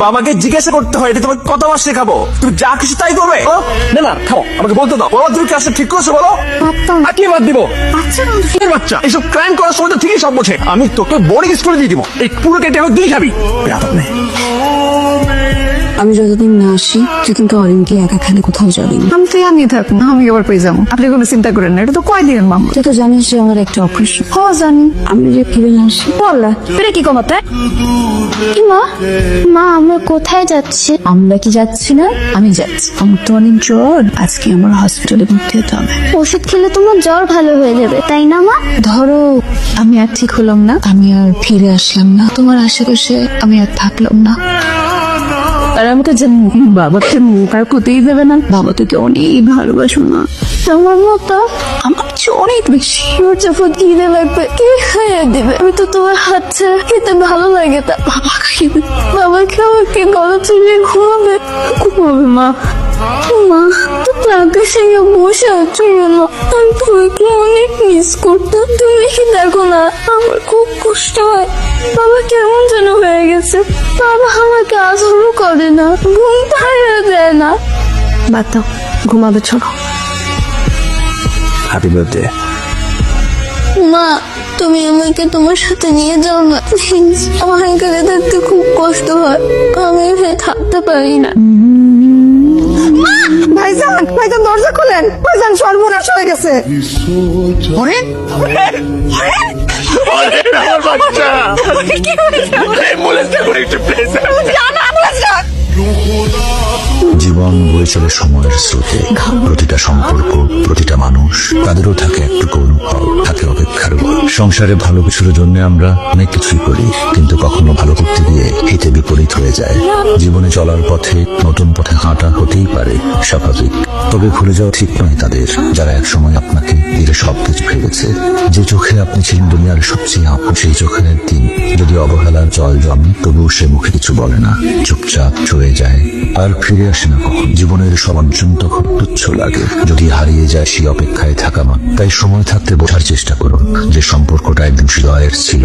বাবাকে জিজ্ঞাসা করতে হয় এটা তোমাকে কত মাস শেখাবো? তুমি যা কিছু তাই করবে? না না থামো, আমাকে বলতে দাও। বাবা তুমি কাজটা ঠিক করছো বলো? আর কি বাদ দিব? কিসের বাচ্চা? এসব ক্রাইম করার সময় তো ঠিকই সব বোঝে। আমি তোকে বোর্ডিং স্কুলে দিয়ে দিব, এই পুরো কেটে আমি তুই খাবি। আমি যতদিন না আসি তুই কিন্তু অরিনকে একা খালি কোথাও যাবি না। আমি তো জানি থাকবো না, আমি এবার পেয়ে যাবো। আপনি কোনো চিন্তা করেন না, এটা তো কয়দিনের মামলা। তুই তো জানিস যে আমার একটা অপারেশন। হ জানি। আমি যে ফিরে না আসি বললা তুই কি কমাতে? মা মা আমরা কোথায় যাচ্ছি? আমরা কি যাচ্ছি না? আমি যাচ্ছি। আমার তো অনেক জ্বর, আজকে আমার হসপিটালে ভর্তি হতে হবে। ওষুধ খেলে তোমার জ্বর ভালো হয়ে যাবে, তাই না মা? ধরো আমি আর ঠিক হলাম না, আমি আর ফিরে আসলাম না তোমার আশেপাশে, আমি আর থাকলাম না। আর আমাকে যে বাবাকে মুখ আর কোথায় দেবে না। বাবা তোকে অনেক ভালোবাসো না, তোমার মতো আমার চেয়ে অনেক বেশি। তোর যখন খিদে লাগবে কে খাইয়ে দেবে? আমি তো তোমার হাত ছাড়া খেতে ভালো লাগে তা। বাবা খাইবে। বাবাকে আমাকে গলা চুলিয়ে ঘুমাবে মা মা। তো আকার সঙ্গে বসে আছো কেন? আমি তোমাকে অনেক মিস করতাম। তুমি কি দেখো না আমার খুব কষ্ট হয়। বাবা কেমন যেন হয়ে গেছে। বাবা আমাকে আদরও করে না, ঘুম পাড়িয়ে দেয় না। বাদ দাও, ঘুমাবে চলো। Happy birthday. মা তুমি আমাকে তোমার সাথে নিয়ে যাও না প্লিজ। আমার এখানে থাকতে খুব কষ্ট হয়, আমি এখানে থাকতে পারি না। ভাইজান ভাইজান দরজা খুলেন, ভাইজান সর্বনাশ হয়ে গেছে। আমার বাচ্চা অ্যাম্বুলেন্সটা করে একটু প্লিজ। জীবন বয়ে চলে সময়ের স্রোতে। প্রতিটা সম্পর্ক, প্রতিটা মানুষ, তাদেরও থাকে একটু অনুভব, থাকে অপেক্ষার বল। সংসারে ভালো কিছুর জন্য আমরা অনেক কিছুই করি, কিন্তু কখনো ভালো করতে গিয়ে হিতে বিপরীত হয়ে যায়। জীবনে চলার পথে নতুন পথে হাঁটা হতেই পারে স্বাভাবিক, তবে ভুলে যাওয়া ঠিক নয় তাদের যারা একসময় আপনাকে দিলে সবকিছু ফেলেছে। যে চোখে আপনি ছিলেন দুনিয়ার সবচেয়ে আপন, সেই চোখের দিন যদি অবহেলার জল জমে তবুও সে মুখে কিছু বলে না, চুপচাপ চলে যায় আর ফিরে আসে না কখন। জীবনের সব অর্জন তখন তুচ্ছ লাগে যদি হারিয়ে যায় সেই অপেক্ষায় থাকা মান। তাই সময় থাকতে বোঝার চেষ্টা করুন যে সম্পর্কটা একদিন হৃদয়ের ছিল।